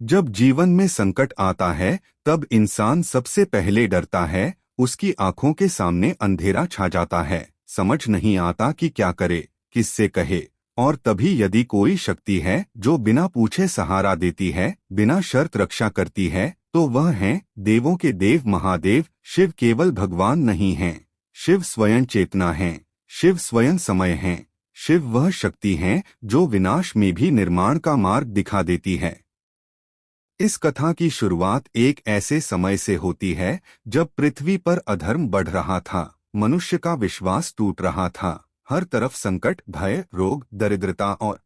जब जीवन में संकट आता है तब इंसान सबसे पहले डरता है। उसकी आंखों के सामने अंधेरा छा जाता है, समझ नहीं आता कि क्या करे, किससे कहे। और तभी यदि कोई शक्ति है जो बिना पूछे सहारा देती है, बिना शर्त रक्षा करती है, तो वह है देवों के देव महादेव शिव। केवल भगवान नहीं हैं, शिव स्वयं चेतना है, शिव स्वयं समय है। शिव वह शक्ति है जो विनाश में भी निर्माण का मार्ग दिखा देती है। इस कथा की शुरुआत एक ऐसे समय से होती है जब पृथ्वी पर अधर्म बढ़ रहा था, मनुष्य का विश्वास टूट रहा था। हर तरफ संकट, भय, रोग, दरिद्रता और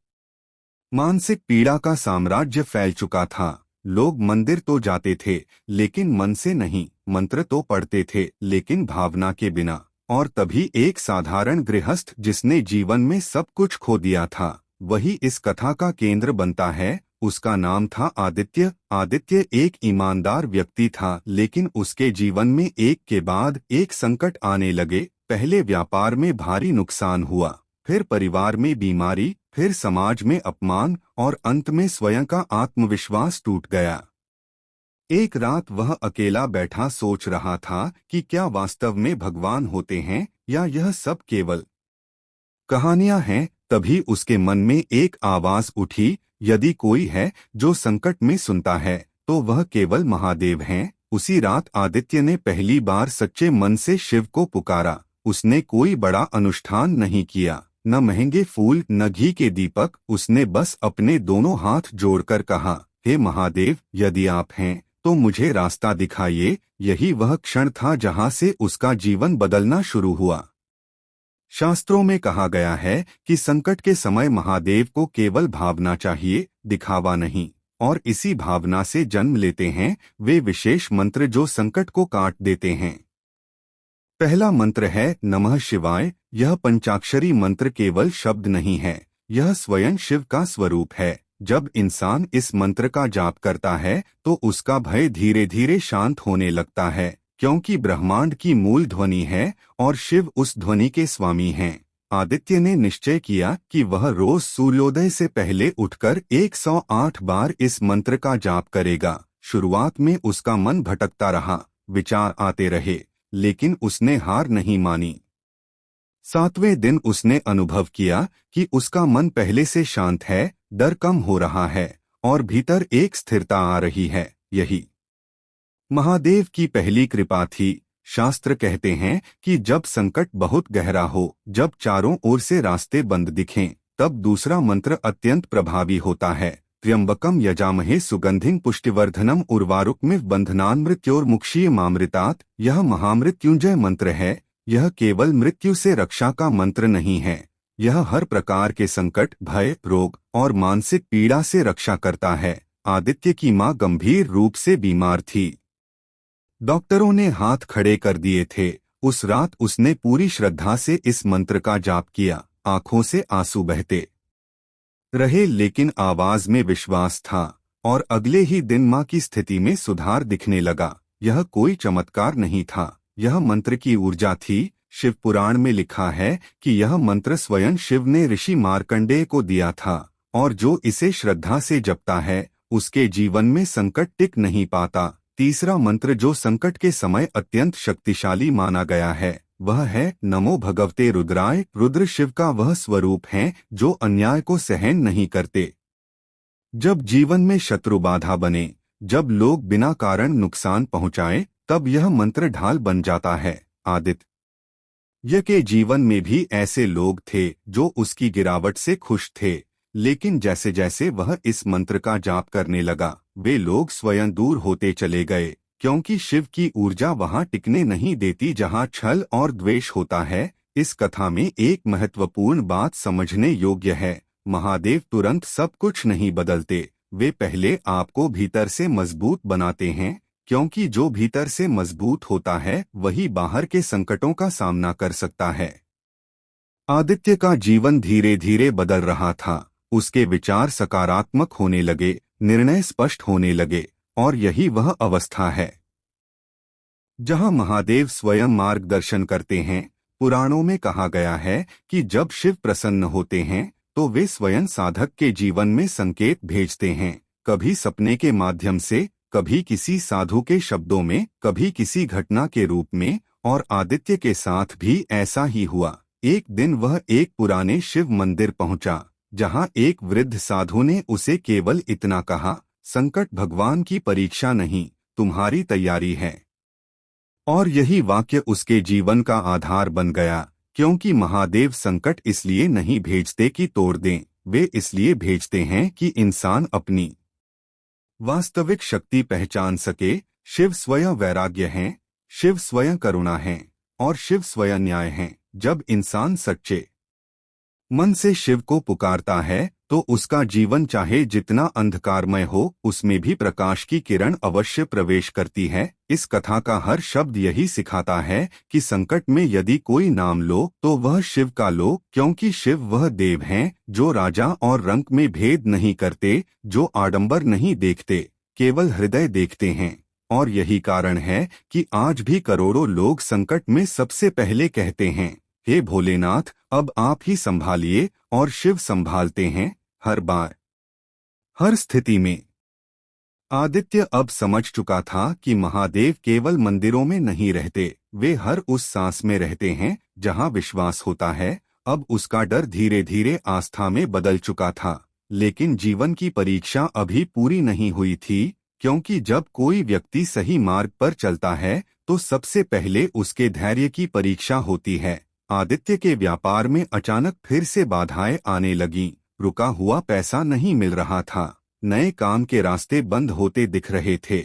मानसिक पीड़ा का साम्राज्य फैल चुका था। लोग मंदिर तो जाते थे लेकिन मन से नहीं, मंत्र तो पढ़ते थे लेकिन भावना के बिना। और तभी एक साधारण गृहस्थ जिसने जीवन में सब कुछ खो दिया था, वही इस कथा का केंद्र बनता है। उसका नाम था आदित्य। आदित्य एक ईमानदार व्यक्ति था, लेकिन उसके जीवन में एक के बाद एक संकट आने लगे। पहले व्यापार में भारी नुकसान हुआ, फिर परिवार में बीमारी, फिर समाज में अपमान और अंत में स्वयं का आत्मविश्वास टूट गया। एक रात वह अकेला बैठा सोच रहा था कि क्या वास्तव में भगवान होते हैं या यह सब केवल कहानियां हैं। तभी उसके मन में एक आवाज उठी, यदि कोई है जो संकट में सुनता है तो वह केवल महादेव हैं। उसी रात आदित्य ने पहली बार सच्चे मन से शिव को पुकारा। उसने कोई बड़ा अनुष्ठान नहीं किया, न महंगे फूल, न घी के दीपक। उसने बस अपने दोनों हाथ जोड़कर कहा, हे महादेव, यदि आप हैं तो मुझे रास्ता दिखाइए। यही वह क्षण था जहां से उसका जीवन बदलना शुरू हुआ। शास्त्रों में कहा गया है कि संकट के समय महादेव को केवल भावना चाहिए, दिखावा नहीं। और इसी भावना से जन्म लेते हैं वे विशेष मंत्र जो संकट को काट देते हैं। पहला मंत्र है नमः शिवाय। यह पंचाक्षरी मंत्र केवल शब्द नहीं है, यह स्वयं शिव का स्वरूप है। जब इंसान इस मंत्र का जाप करता है तो उसका भय धीरे धीरे शांत होने लगता है, क्योंकि ब्रह्मांड की मूल ध्वनि है और शिव उस ध्वनि के स्वामी हैं। आदित्य ने निश्चय किया कि वह रोज सूर्योदय से पहले उठकर 108 बार इस मंत्र का जाप करेगा। शुरुआत में उसका मन भटकता रहा, विचार आते रहे, लेकिन उसने हार नहीं मानी। 7वें दिन उसने अनुभव किया कि उसका मन पहले से शांत है, डर कम हो रहा है और भीतर एक स्थिरता आ रही है। यही महादेव की पहली कृपा थी। शास्त्र कहते हैं कि जब संकट बहुत गहरा हो, जब चारों ओर से रास्ते बंद दिखें, तब दूसरा मंत्र अत्यंत प्रभावी होता है। त्र्यंबकम यजामहे सुगंधिं पुष्टिवर्धनम उर्वारुकमिव बंधनान्मृत्योर्मुक्षीयमामृतात्। यह महामृत्युंजय मंत्र है। यह केवल मृत्यु से रक्षा का मंत्र नहीं है, यह हर प्रकार के संकट, भय, रोग और मानसिक पीड़ा से रक्षा करता है। आदित्य की मां गंभीर रूप से बीमार थी। डॉक्टरों ने हाथ खड़े कर दिए थे। उस रात उसने पूरी श्रद्धा से इस मंत्र का जाप किया। आंखों से आंसू बहते रहे लेकिन आवाज में विश्वास था। और अगले ही दिन मां की स्थिति में सुधार दिखने लगा। यह कोई चमत्कार नहीं था, यह मंत्र की ऊर्जा थी। शिव पुराण में लिखा है कि यह मंत्र स्वयं शिव ने ऋषि मार्कंडेय को दिया था, और जो इसे श्रद्धा से जपता है उसके जीवन में संकट टिक नहीं पाता। तीसरा मंत्र जो संकट के समय अत्यंत शक्तिशाली माना गया है वह है नमो भगवते रुद्राय। रुद्र शिव का वह स्वरूप है जो अन्याय को सहन नहीं करते। जब जीवन में शत्रु बाधा बने, जब लोग बिना कारण नुकसान पहुंचाए, तब यह मंत्र ढाल बन जाता है। आदित्य के जीवन में भी ऐसे लोग थे जो उसकी गिरावट से खुश थे, लेकिन जैसे जैसे वह इस मंत्र का जाप करने लगा, वे लोग स्वयं दूर होते चले गए, क्योंकि शिव की ऊर्जा वहां टिकने नहीं देती जहां छल और द्वेष होता है। इस कथा में एक महत्वपूर्ण बात समझने योग्य है, महादेव तुरंत सब कुछ नहीं बदलते, वे पहले आपको भीतर से मजबूत बनाते हैं, क्योंकि जो भीतर से मजबूत होता है वही बाहर के संकटों का सामना कर सकता है। आदित्य का जीवन धीरे धीरे बदल रहा था। उसके विचार सकारात्मक होने लगे, निर्णय स्पष्ट होने लगे, और यही वह अवस्था है जहां महादेव स्वयं मार्गदर्शन करते हैं। पुराणों में कहा गया है कि जब शिव प्रसन्न होते हैं तो वे स्वयं साधक के जीवन में संकेत भेजते हैं। कभी सपने के माध्यम से, कभी किसी साधु के शब्दों में, कभी किसी घटना के रूप में, और आदित्य के साथ भी ऐसा ही हुआ। एक दिन वह एक पुराने शिव मंदिर पहुंचा, जहां एक वृद्ध साधु ने उसे केवल इतना कहा, संकट भगवान की परीक्षा नहीं, तुम्हारी तैयारी है। और यही वाक्य उसके जीवन का आधार बन गया, क्योंकि महादेव संकट इसलिए नहीं भेजते कि तोड़ दें, वे इसलिए भेजते हैं कि इंसान अपनी वास्तविक शक्ति पहचान सके। शिव स्वयं वैराग्य हैं, शिव स्वयं करुणा हैं, और शिव स्वयं न्याय हैं। जब इंसान सच्चे मन से शिव को पुकारता है तो उसका जीवन चाहे जितना अंधकारमय हो, उसमें भी प्रकाश की किरण अवश्य प्रवेश करती है। इस कथा का हर शब्द यही सिखाता है कि संकट में यदि कोई नाम लो तो वह शिव का लो, क्योंकि शिव वह देव हैं जो राजा और रंक में भेद नहीं करते, जो आडंबर नहीं देखते, केवल हृदय देखते हैं। और यही कारण है कि आज भी करोड़ों लोग संकट में सबसे पहले कहते हैं, हे भोलेनाथ, अब आप ही संभालिए, और शिव संभालते हैं हर बार, हर स्थिति में। आदित्य अब समझ चुका था कि महादेव केवल मंदिरों में नहीं रहते, वे हर उस सांस में रहते हैं जहां विश्वास होता है। अब उसका डर धीरे धीरे आस्था में बदल चुका था। लेकिन जीवन की परीक्षा अभी पूरी नहीं हुई थी, क्योंकि जब कोई व्यक्ति सही मार्ग पर चलता है तो सबसे पहले उसके धैर्य की परीक्षा होती है। आदित्य के व्यापार में अचानक फिर से बाधाएं आने लगीं। रुका हुआ पैसा नहीं मिल रहा था, नए काम के रास्ते बंद होते दिख रहे थे।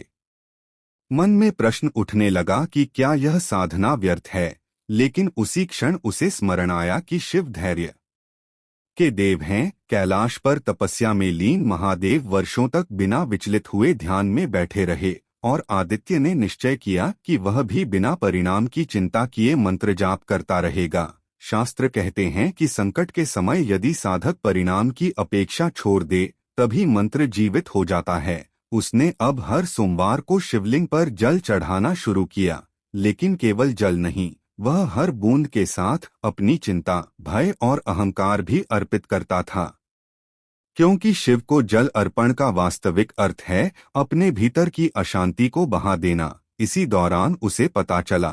मन में प्रश्न उठने लगा कि क्या यह साधना व्यर्थ है। लेकिन उसी क्षण उसे स्मरण आया कि शिव धैर्य के देव हैं। कैलाश पर तपस्या में लीन महादेव वर्षों तक बिना विचलित हुए ध्यान में बैठे रहे, और आदित्य ने निश्चय किया कि वह भी बिना परिणाम की चिंता किए मंत्र जाप करता रहेगा। शास्त्र कहते हैं कि संकट के समय यदि साधक परिणाम की अपेक्षा छोड़ दे तभी मंत्र जीवित हो जाता है। उसने अब हर सोमवार को शिवलिंग पर जल चढ़ाना शुरू किया, लेकिन केवल जल नहीं, वह हर बूंद के साथ अपनी चिंता, भय और अहंकार भी अर्पित करता था। क्योंकि शिव को जल अर्पण का वास्तविक अर्थ है अपने भीतर की अशांति को बहा देना। इसी दौरान उसे पता चला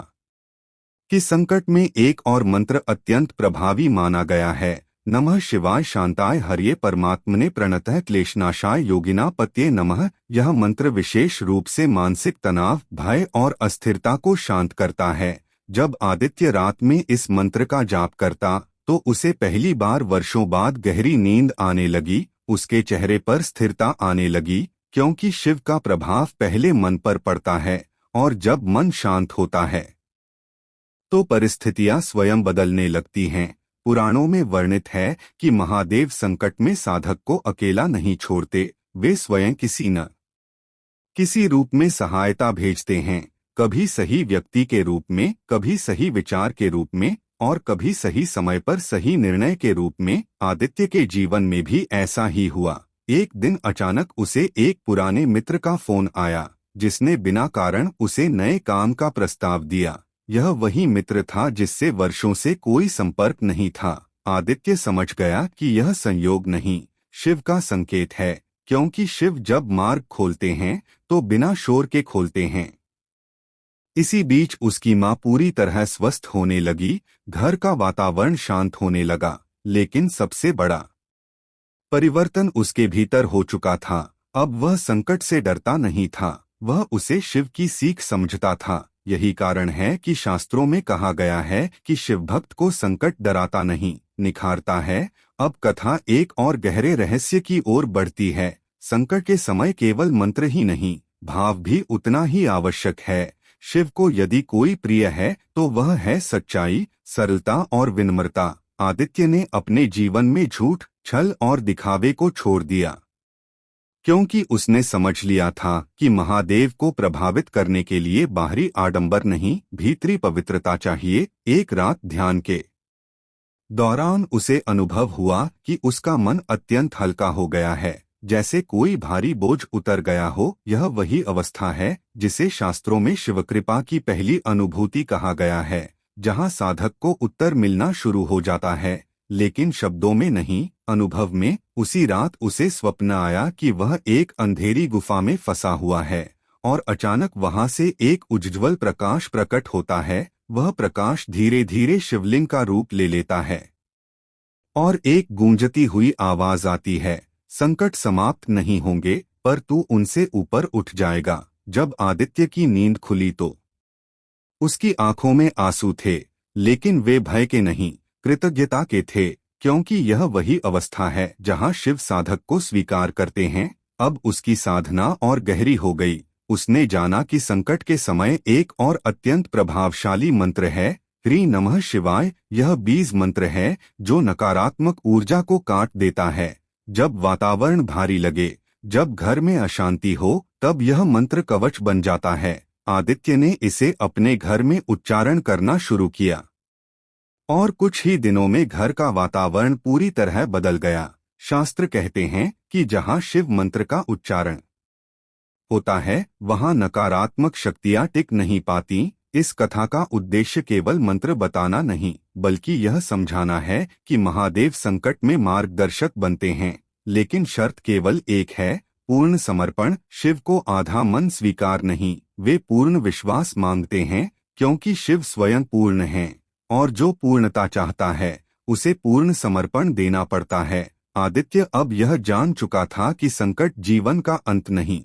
कि संकट में एक और मंत्र अत्यंत प्रभावी माना गया है। नमः शिवाय शांताय हर्ये परमात्मने प्रणतः क्लेशनाशाय योगिना पत्ये नमः। यह मंत्र विशेष रूप से मानसिक तनाव, भय और अस्थिरता को शांत करता है। जब आदित्य रात में इस मंत्र का जाप करता तो उसे पहली बार वर्षों बाद गहरी नींद आने लगी। उसके चेहरे पर स्थिरता आने लगी, क्योंकि शिव का प्रभाव पहले मन पर पड़ता है, और जब मन शांत होता है तो परिस्थितियां स्वयं बदलने लगती हैं। पुराणों में वर्णित है कि महादेव संकट में साधक को अकेला नहीं छोड़ते, वे स्वयं किसी न किसी रूप में सहायता भेजते हैं। कभी सही व्यक्ति के रूप में, कभी सही विचार के रूप में, और कभी सही समय पर सही निर्णय के रूप में। आदित्य के जीवन में भी ऐसा ही हुआ। एक दिन अचानक उसे एक पुराने मित्र का फोन आया, जिसने बिना कारण उसे नए काम का प्रस्ताव दिया। यह वही मित्र था जिससे वर्षों से कोई संपर्क नहीं था। आदित्य समझ गया कि यह संयोग नहीं, शिव का संकेत है, क्योंकि शिव जब मार्ग खोलते हैं तो बिना शोर के खोलते हैं। इसी बीच उसकी माँ पूरी तरह स्वस्थ होने लगी, घर का वातावरण शांत होने लगा। लेकिन सबसे बड़ा परिवर्तन उसके भीतर हो चुका था। अब वह संकट से डरता नहीं था, वह उसे शिव की सीख समझता था। यही कारण है कि शास्त्रों में कहा गया है कि शिव भक्त को संकट डराता नहीं, निखारता है। अब कथा एक और गहरे रहस्य की ओर बढ़ती है। संकट के समय केवल मंत्र ही नहीं, भाव भी उतना ही आवश्यक है। शिव को यदि कोई प्रिय है तो वह है सच्चाई, सरलता और विनम्रता। आदित्य ने अपने जीवन में झूठ, छल और दिखावे को छोड़ दिया, क्योंकि उसने समझ लिया था कि महादेव को प्रभावित करने के लिए बाहरी आडंबर नहीं, भीतरी पवित्रता चाहिए। एक रात ध्यान के दौरान उसे अनुभव हुआ कि उसका मन अत्यंत हल्का हो गया है, जैसे कोई भारी बोझ उतर गया हो। यह वही अवस्था है जिसे शास्त्रों में शिवकृपा की पहली अनुभूति कहा गया है, जहां साधक को उत्तर मिलना शुरू हो जाता है। लेकिन शब्दों में नहीं, अनुभव में। उसी रात उसे स्वप्न आया कि वह एक अंधेरी गुफा में फंसा हुआ है और अचानक वहां से एक उज्ज्वल प्रकाश प्रकट होता है। वह प्रकाश धीरे धीरे शिवलिंग का रूप ले लेता है और एक गूंजती हुई आवाज आती है, संकट समाप्त नहीं होंगे, पर तू उनसे ऊपर उठ जाएगा। जब आदित्य की नींद खुली तो उसकी आंखों में आंसू थे, लेकिन वे भय के नहीं, कृतज्ञता के थे, क्योंकि यह वही अवस्था है जहां शिव साधक को स्वीकार करते हैं। अब उसकी साधना और गहरी हो गई। उसने जाना कि संकट के समय एक और अत्यंत प्रभावशाली मंत्र है, ह्रीं नमः शिवाय। यह बीज मंत्र है जो नकारात्मक ऊर्जा को काट देता है। जब वातावरण भारी लगे, जब घर में अशांति हो, तब यह मंत्र कवच बन जाता है। आदित्य ने इसे अपने घर में उच्चारण करना शुरू किया और कुछ ही दिनों में घर का वातावरण पूरी तरह बदल गया। शास्त्र कहते हैं कि जहां शिव मंत्र का उच्चारण होता है, वहां नकारात्मक शक्तियां टिक नहीं पाती। इस कथा का उद्देश्य केवल मंत्र बताना नहीं, बल्कि यह समझाना है कि महादेव संकट में मार्गदर्शक बनते हैं, लेकिन शर्त केवल एक है, पूर्ण समर्पण। शिव को आधा मन स्वीकार नहीं, वे पूर्ण विश्वास मांगते हैं, क्योंकि शिव स्वयं पूर्ण हैं और जो पूर्णता चाहता है उसे पूर्ण समर्पण देना पड़ता है। आदित्य अब यह जान चुका था कि संकट जीवन का अंत नहीं,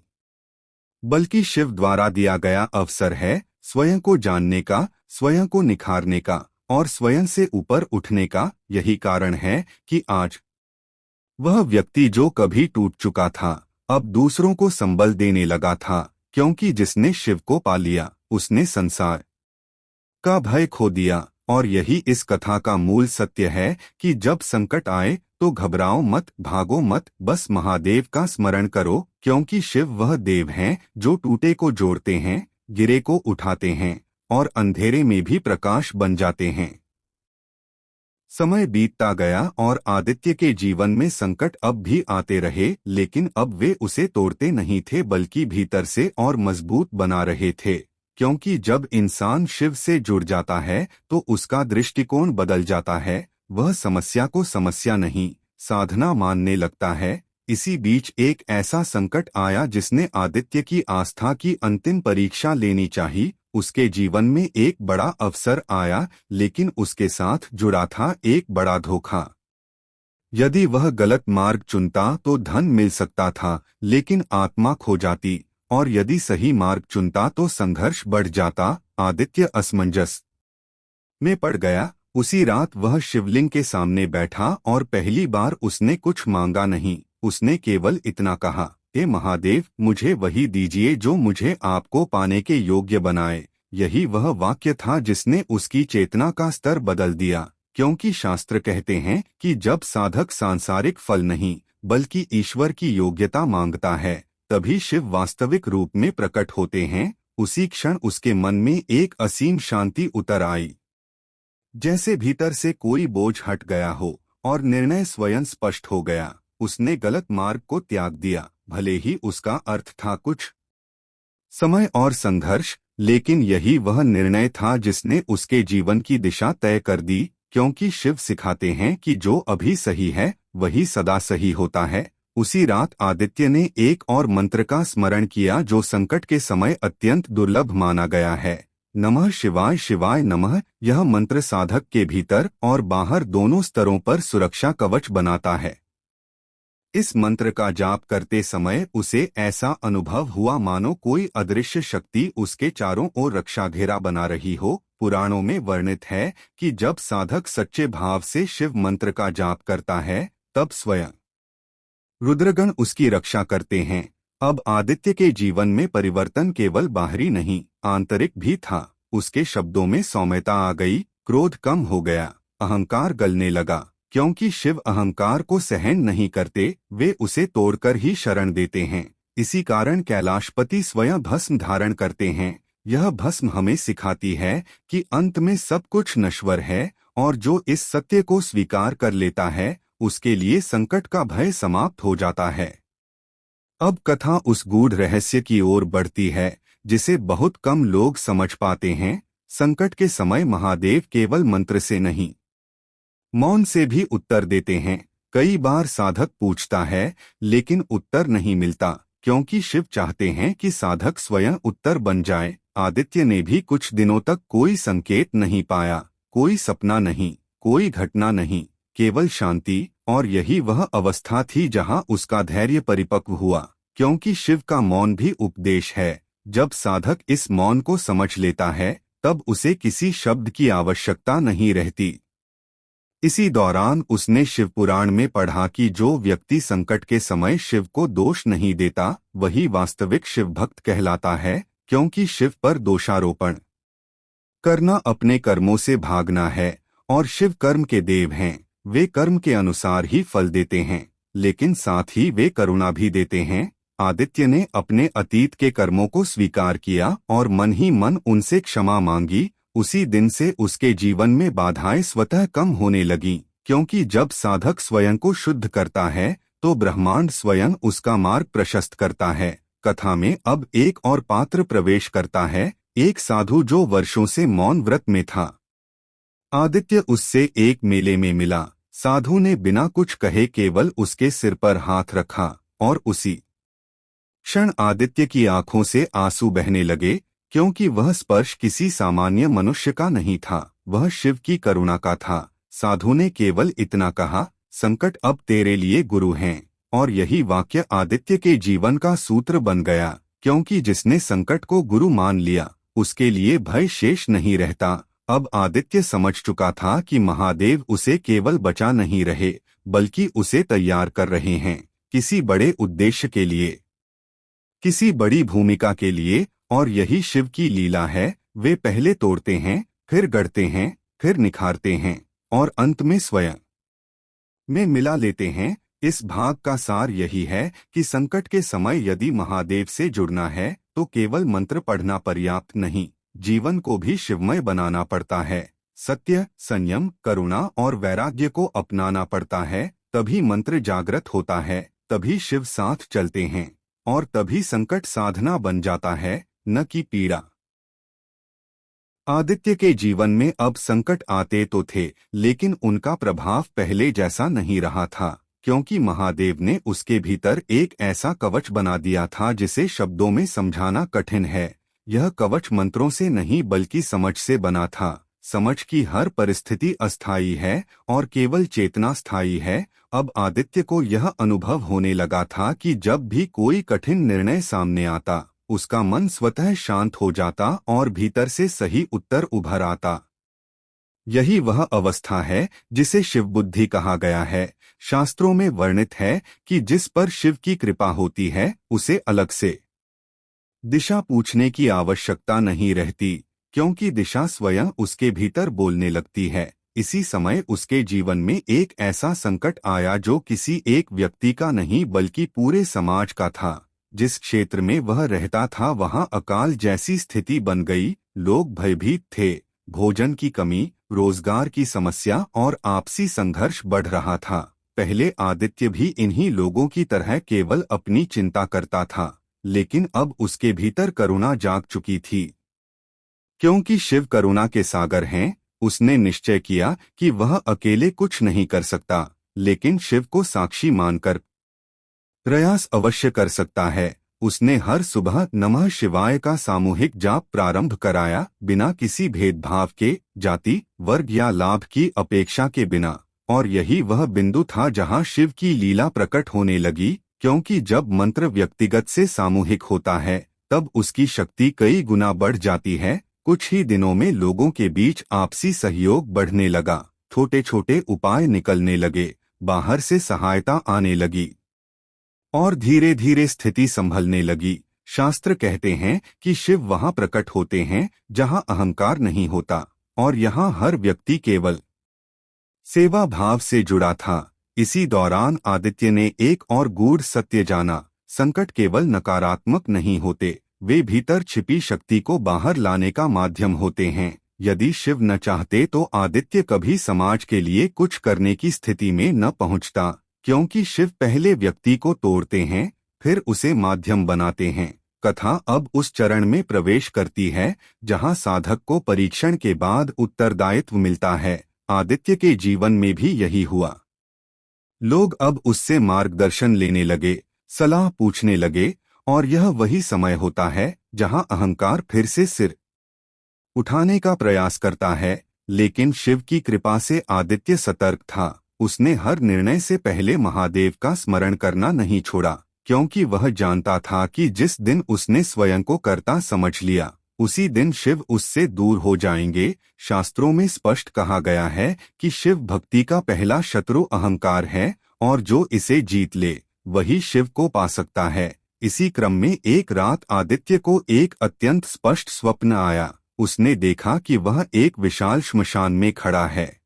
बल्कि शिव द्वारा दिया गया अवसर है, स्वयं को जानने का, स्वयं को निखारने का और स्वयं से ऊपर उठने का। यही कारण है कि आज वह व्यक्ति जो कभी टूट चुका था, अब दूसरों को संबल देने लगा था, क्योंकि जिसने शिव को पा लिया, उसने संसार का भय खो दिया। और यही इस कथा का मूल सत्य है कि जब संकट आए तो घबराओ मत, भागो मत, बस महादेव का स्मरण करो, क्योंकि शिव वह देव हैं जो टूटे को जोड़ते हैं, गिरे को उठाते हैं और अंधेरे में भी प्रकाश बन जाते हैं। समय बीतता गया और आदित्य के जीवन में संकट अब भी आते रहे, लेकिन अब वे उसे तोड़ते नहीं थे, बल्कि भीतर से और मजबूत बना रहे थे। क्योंकि जब इंसान शिव से जुड़ जाता है तो उसका दृष्टिकोण बदल जाता है। वह समस्या को समस्या नहीं, साधना मानने लगता है। इसी बीच एक ऐसा संकट आया जिसने आदित्य की आस्था की अंतिम परीक्षा लेनी चाहिए। उसके जीवन में एक बड़ा अवसर आया, लेकिन उसके साथ जुड़ा था एक बड़ा धोखा। यदि वह गलत मार्ग चुनता तो धन मिल सकता था, लेकिन आत्मा खो जाती, और यदि सही मार्ग चुनता तो संघर्ष बढ़ जाता। आदित्य असमंजस में पड़ गया। उसी रात वह शिवलिंग के सामने बैठा और पहली बार उसने कुछ मांगा नहीं, उसने केवल इतना कहा, हे महादेव, मुझे वही दीजिए जो मुझे आपको पाने के योग्य बनाए। यही वह वाक्य था जिसने उसकी चेतना का स्तर बदल दिया, क्योंकि शास्त्र कहते हैं कि जब साधक सांसारिक फल नहीं बल्कि ईश्वर की योग्यता मांगता है, तभी शिव वास्तविक रूप में प्रकट होते हैं। उसी क्षण उसके मन में एक असीम शांति उतर आई, जैसे भीतर से कोई बोझ हट गया हो और निर्णय स्वयं स्पष्ट हो गया। उसने गलत मार्ग को त्याग दिया, भले ही उसका अर्थ था कुछ समय और संघर्ष, लेकिन यही वह निर्णय था जिसने उसके जीवन की दिशा तय कर दी। क्योंकि शिव सिखाते हैं कि जो अभी सही है वही सदा सही होता है। उसी रात आदित्य ने एक और मंत्र का स्मरण किया जो संकट के समय अत्यंत दुर्लभ माना गया है, नमः शिवाय शिवाय नमः। यह मंत्र साधक के भीतर और बाहर दोनों स्तरों पर सुरक्षा कवच बनाता है। इस मंत्र का जाप करते समय उसे ऐसा अनुभव हुआ मानो कोई अदृश्य शक्ति उसके चारों ओर रक्षा घेरा बना रही हो। पुराणों में वर्णित है कि जब साधक सच्चे भाव से शिव मंत्र का जाप करता है, तब स्वयं रुद्रगण उसकी रक्षा करते हैं। अब आदित्य के जीवन में परिवर्तन केवल बाहरी नहीं, आंतरिक भी था। उसके शब्दों में सौम्यता आ गई, क्रोध कम हो गया, अहंकार गलने लगा। क्योंकि शिव अहंकार को सहन नहीं करते, वे उसे तोड़कर ही शरण देते हैं। इसी कारण कैलाशपति स्वयं भस्म धारण करते हैं। यह भस्म हमें सिखाती है कि अंत में सब कुछ नश्वर है, और जो इस सत्य को स्वीकार कर लेता है उसके लिए संकट का भय समाप्त हो जाता है। अब कथा उस गूढ़ रहस्य की ओर बढ़ती है जिसे बहुत कम लोग समझ पाते हैं। संकट के समय महादेव केवल मंत्र से नहीं, मौन से भी उत्तर देते हैं। कई बार साधक पूछता है लेकिन उत्तर नहीं मिलता, क्योंकि शिव चाहते हैं कि साधक स्वयं उत्तर बन जाए। आदित्य ने भी कुछ दिनों तक कोई संकेत नहीं पाया, कोई सपना नहीं, कोई घटना नहीं, केवल शांति। और यही वह अवस्था थी जहां उसका धैर्य परिपक्व हुआ, क्योंकि शिव का मौन भी उपदेश है। जब साधक इस मौन को समझ लेता है तब उसे किसी शब्द की आवश्यकता नहीं रहती। इसी दौरान उसने शिव पुराण में पढ़ा कि जो व्यक्ति संकट के समय शिव को दोष नहीं देता वही वास्तविक शिव भक्त कहलाता है, क्योंकि शिव पर दोषारोपण करना अपने कर्मों से भागना है और शिव कर्म के देव हैं। वे कर्म के अनुसार ही फल देते हैं, लेकिन साथ ही वे करुणा भी देते हैं। आदित्य ने अपने अतीत के कर्मों को स्वीकार किया और मन ही मन उनसे क्षमा मांगी। उसी दिन से उसके जीवन में बाधाएं स्वतः कम होने लगीं, क्योंकि जब साधक स्वयं को शुद्ध करता है तो ब्रह्मांड स्वयं उसका मार्ग प्रशस्त करता है। कथा में अब एक और पात्र प्रवेश करता है, एक साधु जो वर्षों से मौन व्रत में था। आदित्य उससे एक मेले में मिला। साधु ने बिना कुछ कहे केवल उसके सिर पर हाथ रखा और उसी क्षण आदित्य की आंखों से आंसू बहने लगे, क्योंकि वह स्पर्श किसी सामान्य मनुष्य का नहीं था, वह शिव की करुणा का था। साधु ने केवल इतना कहा, संकट अब तेरे लिए गुरु हैं। और यही वाक्य आदित्य के जीवन का सूत्र बन गया, क्योंकि जिसने संकट को गुरु मान लिया उसके लिए भय शेष नहीं रहता। अब आदित्य समझ चुका था कि महादेव उसे केवल बचा नहीं रहे, बल्कि उसे तैयार कर रहे हैं किसी बड़े उद्देश्य के लिए, किसी बड़ी भूमिका के लिए। और यही शिव की लीला है। वे पहले तोड़ते हैं, फिर गढ़ते हैं, फिर निखारते हैं और अंत में स्वयं में मिला लेते हैं। इस भाग का सार यही है कि संकट के समय यदि महादेव से जुड़ना है तो केवल मंत्र पढ़ना पर्याप्त नहीं, जीवन को भी शिवमय बनाना पड़ता है। सत्य, संयम, करुणा और वैराग्य को अपनाना पड़ता है, तभी मंत्र जागृत होता है, तभी शिव साथ चलते हैं और तभी संकट साधना बन जाता है, न कि पीड़ा। आदित्य के जीवन में अब संकट आते तो थे, लेकिन उनका प्रभाव पहले जैसा नहीं रहा था, क्योंकि महादेव ने उसके भीतर एक ऐसा कवच बना दिया था जिसे शब्दों में समझाना कठिन है। यह कवच मंत्रों से नहीं बल्कि समझ से बना था। समझ की हर परिस्थिति अस्थायी है और केवल चेतना स्थायी है। अब आदित्य को यह अनुभव होने लगा था कि जब भी कोई कठिन निर्णय सामने आता उसका मन स्वतः शांत हो जाता और भीतर से सही उत्तर उभर आता। यही वह अवस्था है जिसे शिव बुद्धि कहा गया है। शास्त्रों में वर्णित है कि जिस पर शिव की कृपा होती है उसे अलग से दिशा पूछने की आवश्यकता नहीं रहती, क्योंकि दिशा स्वयं उसके भीतर बोलने लगती है। इसी समय उसके जीवन में एक ऐसा संकट आया जो किसी एक व्यक्ति का नहीं बल्कि पूरे समाज का था। जिस क्षेत्र में वह रहता था वहां अकाल जैसी स्थिति बन गई। लोग भयभीत थे, भोजन की कमी, रोजगार की समस्या और आपसी संघर्ष बढ़ रहा था। पहले आदित्य भी इन्हीं लोगों की तरह केवल अपनी चिंता करता था, लेकिन अब उसके भीतर करुणा जाग चुकी थी। क्योंकि शिव करुणा के सागर हैं, उसने निश्चय किया कि वह अकेले कुछ नहीं कर सकता, लेकिन शिव को साक्षी मानकर प्रयास अवश्य कर सकता है। उसने हर सुबह नमः शिवाय का सामूहिक जाप प्रारंभ कराया, बिना किसी भेदभाव के, जाति, वर्ग या लाभ की अपेक्षा के बिना। और यही वह बिंदु था जहां शिव की लीला प्रकट होने लगी, क्योंकि जब मंत्र व्यक्तिगत से सामूहिक होता है तब उसकी शक्ति कई गुना बढ़ जाती है। कुछ ही दिनों में लोगों के बीच आपसी सहयोग बढ़ने लगा, छोटे छोटे उपाय निकलने लगे, बाहर से सहायता आने लगी और धीरे धीरे स्थिति संभलने लगी। शास्त्र कहते हैं कि शिव वहां प्रकट होते हैं जहां अहंकार नहीं होता, और यहां हर व्यक्ति केवल सेवा भाव से जुड़ा था। इसी दौरान आदित्य ने एक और गूढ़ सत्य जाना, संकट केवल नकारात्मक नहीं होते, वे भीतर छिपी शक्ति को बाहर लाने का माध्यम होते हैं। यदि शिव न चाहते तो आदित्य कभी समाज के लिए कुछ करने की स्थिति में न पहुंचता, क्योंकि शिव पहले व्यक्ति को तोड़ते हैं, फिर उसे माध्यम बनाते हैं। कथा अब उस चरण में प्रवेश करती है जहां साधक को परीक्षण के बाद उत्तरदायित्व मिलता है। आदित्य के जीवन में भी यही हुआ। लोग अब उससे मार्गदर्शन लेने लगे, सलाह पूछने लगे, और यह वही समय होता है जहां अहंकार फिर से सिर उठाने का प्रयास करता है। लेकिन शिव की कृपा से आदित्य सतर्क था। उसने हर निर्णय से पहले महादेव का स्मरण करना नहीं छोड़ा, क्योंकि वह जानता था कि जिस दिन उसने स्वयं को कर्ता समझ लिया, उसी दिन शिव उससे दूर हो जाएंगे। शास्त्रों में स्पष्ट कहा गया है कि शिव भक्ति का पहला शत्रु अहंकार है, और जो इसे जीत ले वही शिव को पा सकता है। इसी क्रम में एक रात आदित्य को एक अत्यंत स्पष्ट स्वप्न आया। उसने देखा कि वह एक विशाल श्मशान में खड़ा है।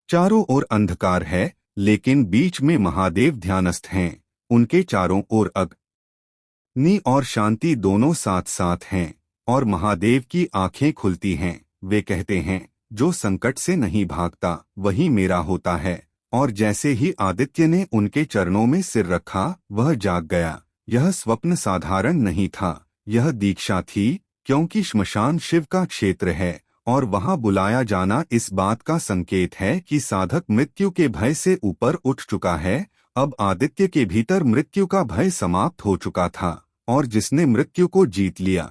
चारों ओर अंधकार है, लेकिन बीच में महादेव ध्यानस्थ हैं। उनके चारों ओर अग्नि और शांति दोनों साथ साथ हैं, और महादेव की आंखें खुलती हैं। वे कहते हैं, जो संकट से नहीं भागता वही मेरा होता है। और जैसे ही आदित्य ने उनके चरणों में सिर रखा, वह जाग गया। यह स्वप्न साधारण नहीं था, यह दीक्षा थी, क्योंकि श्मशान शिव का क्षेत्र है, और वहां बुलाया जाना इस बात का संकेत है कि साधक मृत्यु के भय से ऊपर उठ चुका है। अब आदित्य के भीतर मृत्यु का भय समाप्त हो चुका था, और जिसने मृत्यु को जीत लिया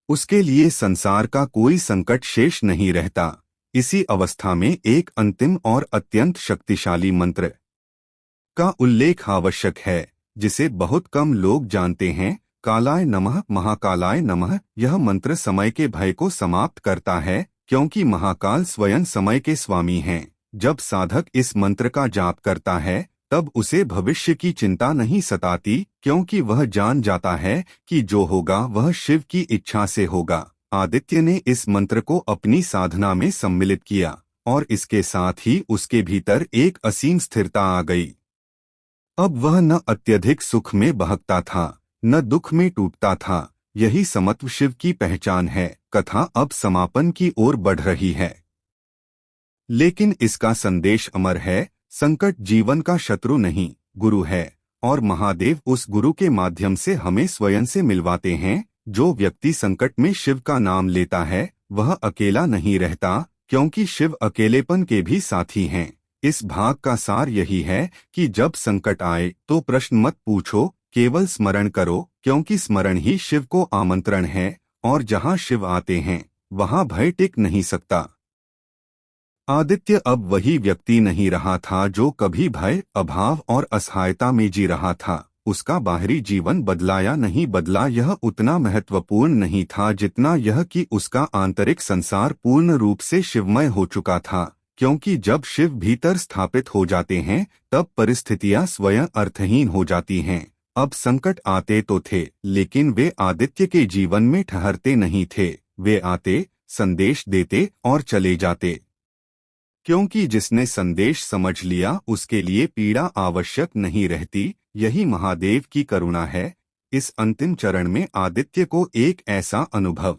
उसके लिए संसार का कोई संकट शेष नहीं रहता। इसी अवस्था में एक अंतिम और अत्यंत शक्तिशाली मंत्र का उल्लेख आवश्यक है, जिसे बहुत कम लोग जानते हैं। कालाय नमः, महाकालाय नमः। यह मंत्र समय के भय को समाप्त करता है, क्योंकि महाकाल स्वयं समय के स्वामी हैं। जब साधक इस मंत्र का जाप करता है, तब उसे भविष्य की चिंता नहीं सताती, क्योंकि वह जान जाता है कि जो होगा वह शिव की इच्छा से होगा। आदित्य ने इस मंत्र को अपनी साधना में सम्मिलित किया, और इसके साथ ही उसके भीतर एक असीम स्थिरता आ गई। अब वह न अत्यधिक सुख में बहकता था, न दुख में टूटता था। यही समत्व शिव की पहचान है। कथा अब समापन की ओर बढ़ रही है, लेकिन इसका संदेश अमर है। संकट जीवन का शत्रु नहीं, गुरु है, और महादेव उस गुरु के माध्यम से हमें स्वयं से मिलवाते हैं। जो व्यक्ति संकट में शिव का नाम लेता है, वह अकेला नहीं रहता, क्योंकि शिव अकेलेपन के भी साथी हैं। इस भाग का सार यही है कि जब संकट आए तो प्रश्न मत पूछो, केवल स्मरण करो, क्योंकि स्मरण ही शिव को आमंत्रण है, और जहां शिव आते हैं वहां भय टिक नहीं सकता। आदित्य अब वही व्यक्ति नहीं रहा था जो कभी भय, अभाव और असहायता में जी रहा था। उसका बाहरी जीवन बदला या नहीं बदला, यह उतना महत्वपूर्ण नहीं था जितना यह कि उसका आंतरिक संसार पूर्ण रूप से शिवमय हो चुका था। क्योंकि जब शिव भीतर स्थापित हो जाते हैं, तब परिस्थितियां स्वयं अर्थहीन हो जाती हैं। अब संकट आते तो थे, लेकिन वे आदित्य के जीवन में ठहरते नहीं थे। वे आते, संदेश देते और चले जाते, क्योंकि जिसने संदेश समझ लिया उसके लिए पीड़ा आवश्यक नहीं रहती। यही महादेव की करुणा है। इस अंतिम चरण में आदित्य को एक ऐसा अनुभव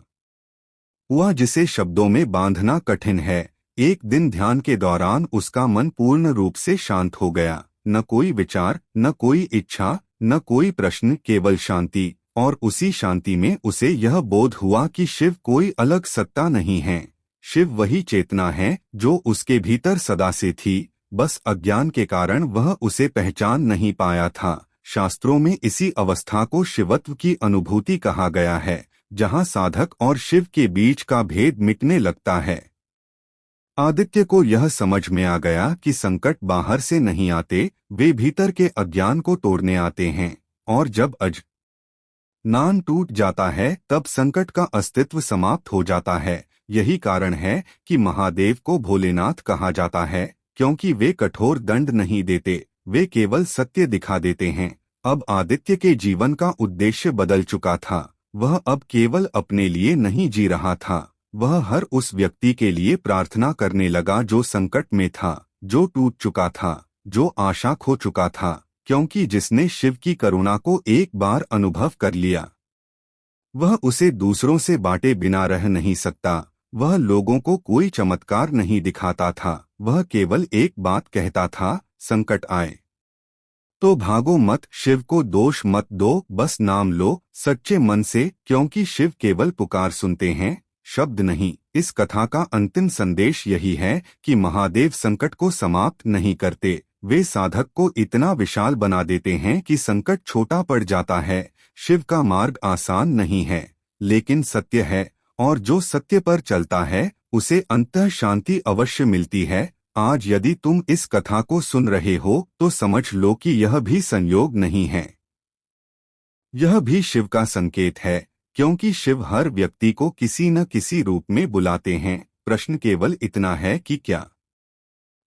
हुआ जिसे शब्दों में बांधना कठिन है। एक दिन ध्यान के दौरान उसका मन पूर्ण रूप से शांत हो गया। न कोई विचार, न कोई इच्छा, न कोई प्रश्न, केवल शांति। और उसी शांति में उसे यह बोध हुआ कि शिव कोई अलग सत्ता नहीं है। शिव वही चेतना है जो उसके भीतर सदा से थी, बस अज्ञान के कारण वह उसे पहचान नहीं पाया था। शास्त्रों में इसी अवस्था को शिवत्व की अनुभूति कहा गया है, जहां साधक और शिव के बीच का भेद मिटने लगता है। आदित्य को यह समझ में आ गया कि संकट बाहर से नहीं आते, वे भीतर के अज्ञान को तोड़ने आते हैं। और जब अज्ञान टूट जाता है, तब संकट का अस्तित्व समाप्त हो जाता है। यही कारण है कि महादेव को भोलेनाथ कहा जाता है, क्योंकि वे कठोर दंड नहीं देते, वे केवल सत्य दिखा देते हैं। अब आदित्य के जीवन का उद्देश्य बदल चुका था। वह अब केवल अपने लिए नहीं जी रहा था, वह हर उस व्यक्ति के लिए प्रार्थना करने लगा जो संकट में था, जो टूट चुका था, जो आशा खो चुका था। क्योंकि जिसने शिव की करुणा को एक बार अनुभव कर लिया, वह उसे दूसरों से बांटे बिना रह नहीं सकता। वह लोगों को कोई चमत्कार नहीं दिखाता था, वह केवल एक बात कहता था, संकट आए तो भागो मत, शिव को दोष मत दो, बस नाम लो सच्चे मन से, क्योंकि शिव केवल पुकार सुनते हैं, शब्द नहीं। इस कथा का अंतिम संदेश यही है कि महादेव संकट को समाप्त नहीं करते, वे साधक को इतना विशाल बना देते हैं कि संकट छोटा पड़ जाता है। शिव का मार्ग आसान नहीं है, लेकिन सत्य है, और जो सत्य पर चलता है उसे अंतः शांति अवश्य मिलती है। आज यदि तुम इस कथा को सुन रहे हो तो समझ लो कि यह भी संयोग नहीं है, यह भी शिव का संकेत है, क्योंकि शिव हर व्यक्ति को किसी न किसी रूप में बुलाते हैं। प्रश्न केवल इतना है कि क्या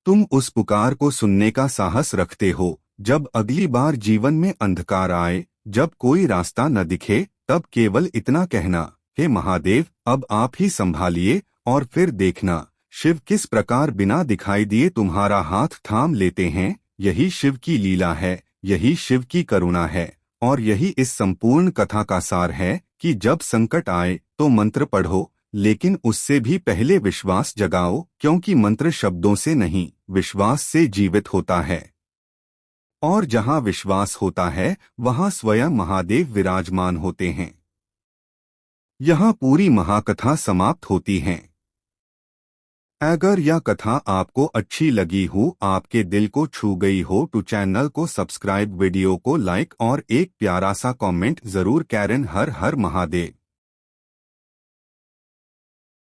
तुम उस पुकार को सुनने का साहस रखते हो? जब अगली बार जीवन में अंधकार आए, जब कोई रास्ता न दिखे, तब केवल इतना कहना, हे महादेव, अब आप ही संभालिए, और फिर देखना शिव किस प्रकार बिना दिखाई दिए तुम्हारा हाथ थाम लेते हैं। यही शिव की लीला है, यही शिव की करुणा है, और यही इस संपूर्ण कथा का सार है कि जब संकट आए तो मंत्र पढ़ो, लेकिन उससे भी पहले विश्वास जगाओ, क्योंकि मंत्र शब्दों से नहीं, विश्वास से जीवित होता है। और जहां विश्वास होता है वहां स्वयं महादेव विराजमान होते हैं। यहाँ पूरी महाकथा समाप्त होती है। अगर यह कथा आपको अच्छी लगी हो, आपके दिल को छू गई हो, तो चैनल को सब्सक्राइब, वीडियो को लाइक और एक प्यारा सा कमेंट जरूर करें। हर हर महादेव।